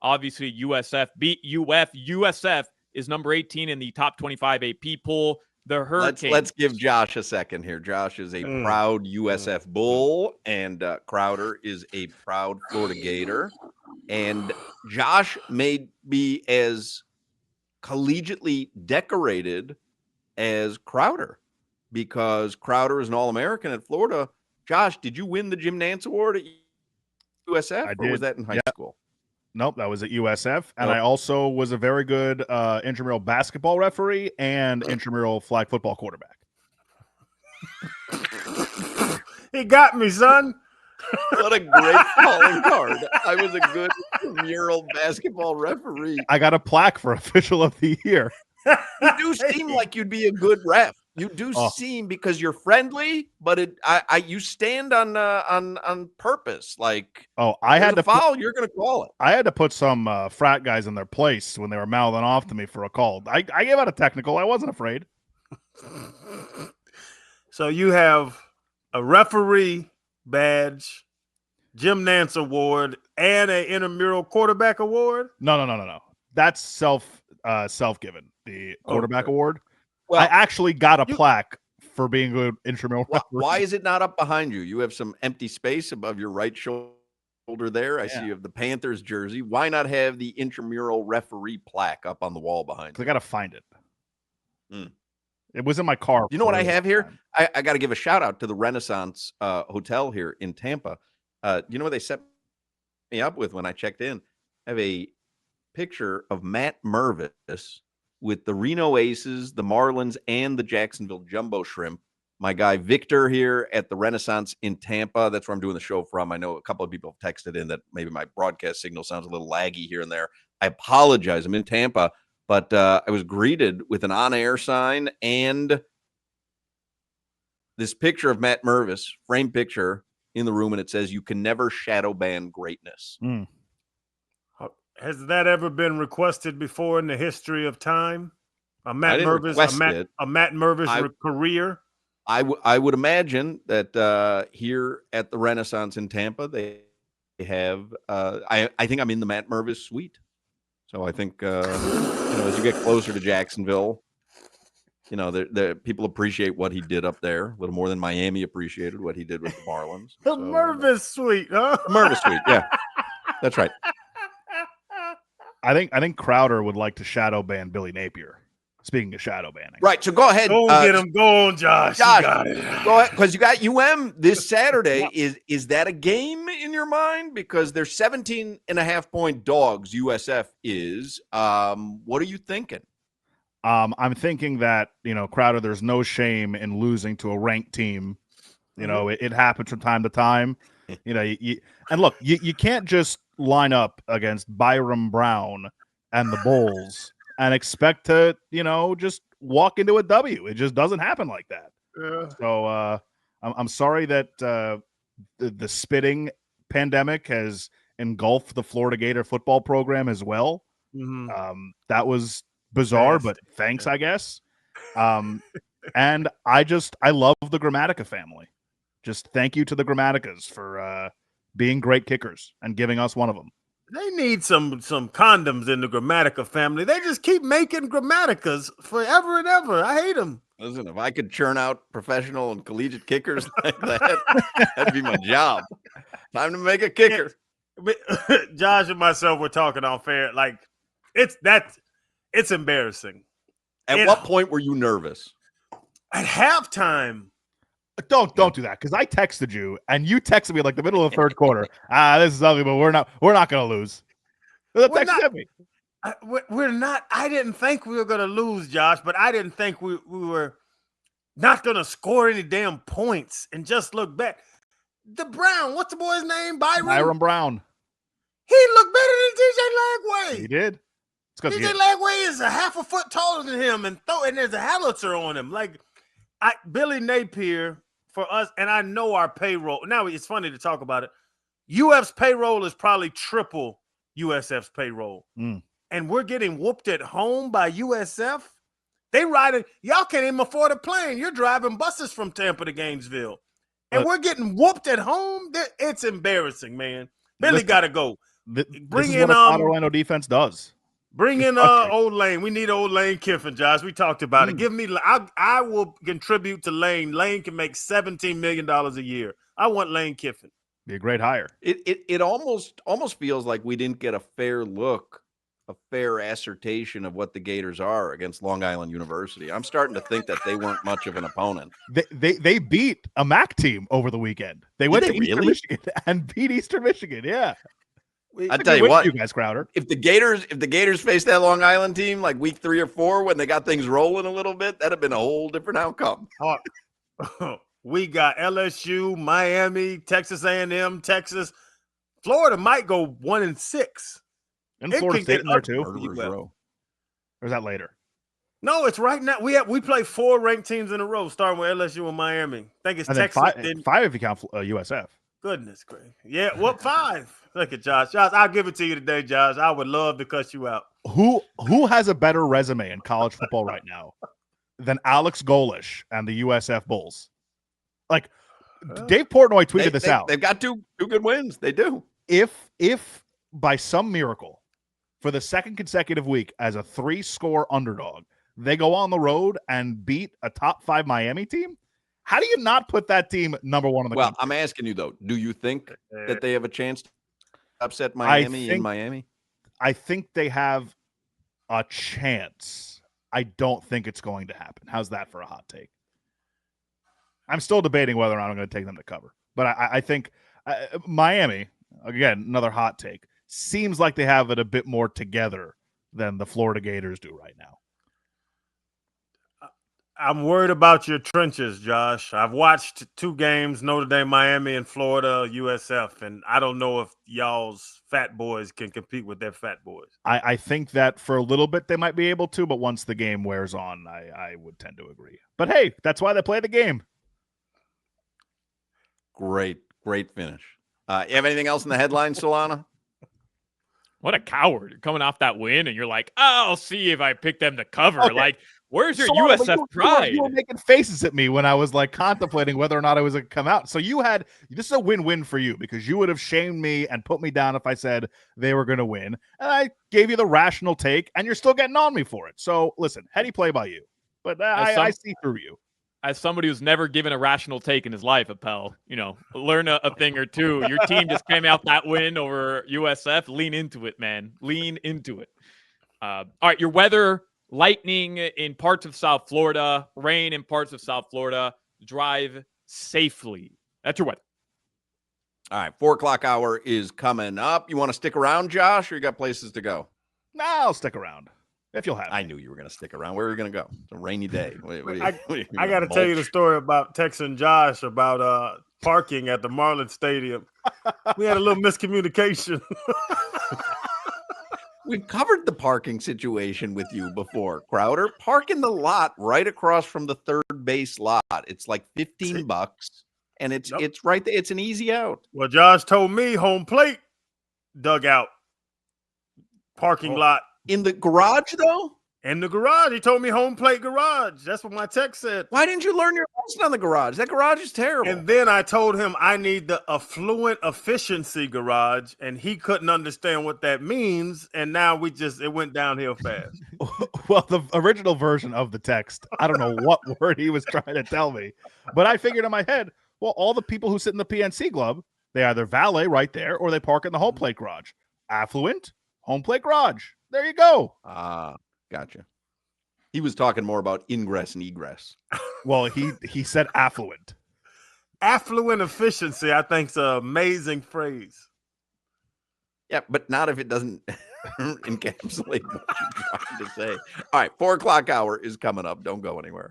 Obviously, USF beat UF. USF is number 18 in the top 25 AP poll. The Hurricanes. Let's give Josh a second here. Josh is a proud USF Bull, and Crowder is a proud Florida Gator. And Josh may be as collegiately decorated as Crowder, because Crowder is an All-American at Florida. Josh, did you win the Jim Nantz Award at USF, or was that in high school? Nope, that was at USF. And I also was a very good intramural basketball referee and intramural flag football quarterback. He got me, son. What a great calling card. I was a good intramural basketball referee. I got a plaque for official of the year. You do seem like you'd be a good ref. You do seem, because you're friendly, but you stand on purpose. Like, I had to foul, you're going to call it. I had to put some frat guys in their place when they were mouthing off to me for a call. I gave out a technical. I wasn't afraid. So you have a referee badge, Jim Nantz Award, and an intramural quarterback award? No. That's self-given. The quarterback award. Well, I actually got a plaque for being a good intramural referee. Why is it not up behind you? You have some empty space above your right shoulder there. I see you have the Panthers jersey. Why not have the intramural referee plaque up on the wall behind you? I got to find it. It was in my car. You know what I have here? I got to give a shout out to the Renaissance Hotel here in Tampa. You know what they set me up with when I checked in? I have a picture of Matt Mervis with the Reno Aces, the Marlins, and the Jacksonville Jumbo Shrimp. My guy Victor here at the Renaissance in Tampa. That's where I'm doing the show from. I know a couple of people have texted in that maybe my broadcast signal sounds a little laggy here and there. I apologize. I'm in Tampa, but I was greeted with an on-air sign and this picture of Matt Mervis, framed picture in the room, and it says, "You can never shadow ban greatness." Has that ever been requested before in the history of time? A Matt Mervis career? I would imagine that here at the Renaissance in Tampa, they have. I think I'm in the Matt Mervis suite, so I think as you get closer to Jacksonville, the people appreciate what he did up there a little more than Miami appreciated what he did with the Marlins. The Mervis suite, huh? The Mervis suite, yeah, that's right. I think Crowder would like to shadow ban Billy Napier. Speaking of shadow banning. Right, so go ahead. Go get him going, Josh. Josh, you got it. Go ahead, because you got UM this Saturday. Is that a game in your mind? Because they're 17.5-point dogs, USF is. What are you thinking? I'm thinking that, Crowder, there's no shame in losing to a ranked team. It happens from time to time. And look, you can't just line up against Byram Brown and the Bulls and expect to, just walk into a W. It just doesn't happen like that. Yeah. So I'm sorry that the spitting pandemic has engulfed the Florida Gator football program as well. Mm-hmm. That was bizarre, but thanks, I guess. And I love the Grammatica family. Just thank you to the Grammaticas for being great kickers and giving us one of them. They need some condoms in the Grammatica family. They just keep making Grammaticas forever and ever. I hate them. Listen, if I could churn out professional and collegiate kickers like that, that'd be my job. Time to make a kicker. Josh and myself were talking on fair. Like, it's embarrassing. At what point were you nervous? At halftime. Don't do that, because I texted you and you texted me like the middle of the third quarter. This is ugly, but we're not going to lose. We're not. I didn't think we were going to lose, Josh, but I didn't think we were not going to score any damn points. And just look back, the Brown. What's the boy's name? Byram Brown. He looked better than DJ Lagway. He did. DJ Lagway is a half a foot taller than him, and there's a howitzer on him. Like Billy Napier. For us, and I know our payroll. Now, it's funny to talk about it. UF's payroll is probably triple USF's payroll. And we're getting whooped at home by USF. They riding. Y'all can't even afford a plane. You're driving buses from Tampa to Gainesville. And we're getting whooped at home. It's embarrassing, man. Billy got to go. this Bring is in what a Todd Orlando defense does. Bring It's in frustrating. old Lane. We need old Lane Kiffin, Josh. We talked about it. Give me. I will contribute to Lane. Lane can make $17 million a year. I want Lane Kiffin. Be a great hire. It almost feels like we didn't get a fair look, a fair assertion of what the Gators are against Long Island University. I'm starting to think that they weren't much of an opponent. They beat a MAC team over the weekend. They went to Eastern Michigan and beat Eastern Michigan. Yeah. I tell you what, you guys, Crowder. If the Gators faced that Long Island team like week 3 or 4 when they got things rolling a little bit, that'd have been a whole different outcome. We got LSU, Miami, Texas A&M, Texas. Florida might go 1-6. And Florida State in there too. Or is that later? No, it's right now. We play 4 ranked teams in a row, starting with LSU and Miami. I think it's and Texas. Five if you count USF. Goodness gracious. Yeah, what 5? Look at Josh. Josh, I'll give it to you today, Josh. I would love to cut you out. Who has a better resume in college football right now than Alex Golish and the USF Bulls? Like, Dave Portnoy tweeted this out. They've got two good wins. They do. If by some miracle, for the second consecutive week as a 3-score underdog, they go on the road and beat a top 5 Miami team, how do you not put that team number 1 on the country? I'm asking you, though, do you think that they have a chance to upset Miami in Miami? I think they have a chance. I don't think it's going to happen. How's that for a hot take? I'm still debating whether or not I'm going to take them to cover. But I think Miami, again, another hot take, seems like they have it a bit more together than the Florida Gators do right now. I'm worried about your trenches, Josh. I've watched 2 games, Notre Dame, Miami, and Florida, USF, and I don't know if y'all's fat boys can compete with their fat boys. I think that for a little bit they might be able to, but once the game wears on, I would tend to agree. But hey, that's why they play the game. Great finish. You have anything else in the headlines, Solana? What a coward. You're coming off that win, and you're like, I'll see if I pick them to cover. Okay. Like, where's your USF pride? You were making faces at me when I was like contemplating whether or not I was going to come out. So this is a win-win for you because you would have shamed me and put me down if I said they were going to win. And I gave you the rational take, and you're still getting on me for it. So listen, heady play by you. But I see through you. As somebody who's never given a rational take in his life, Appel, learn a thing or two. Your team just came out that win over USF. Lean into it, man. Lean into it. All right, your weather, lightning in parts of South Florida, rain in parts of South Florida. Drive safely. That's your weather. All right, 4:00 hour is coming up. You want to stick around, Josh, or you got places to go? No, I'll stick around. If you'll have I knew you were going to stick around. Where are you going to go? It's a rainy day. I got to tell you the story about Texan Josh about parking at the Marlins Stadium. We had a little miscommunication. We've covered the parking situation with you before, Crowder. Park in the lot right across from the third base lot. It's like $15, and it's right there. It's an easy out. Well, Josh told me home plate, dugout, parking lot. In the garage, though? In the garage. He told me home plate garage. That's what my text said. Why didn't you learn your lesson on the garage? That garage is terrible. And then I told him I need the affluent efficiency garage, and he couldn't understand what that means. And now it went downhill fast. Well, the original version of the text, I don't know what word he was trying to tell me, but I figured in my head, well, all the people who sit in the PNC Club, they either valet right there or they park in the home plate garage. Affluent, home plate garage. There you go. Gotcha. He was talking more about ingress and egress. Well, he said affluent. Affluent efficiency, I think, is an amazing phrase. Yeah, but not if it doesn't encapsulate what you're trying to say. All right, 4:00 hour is coming up. Don't go anywhere.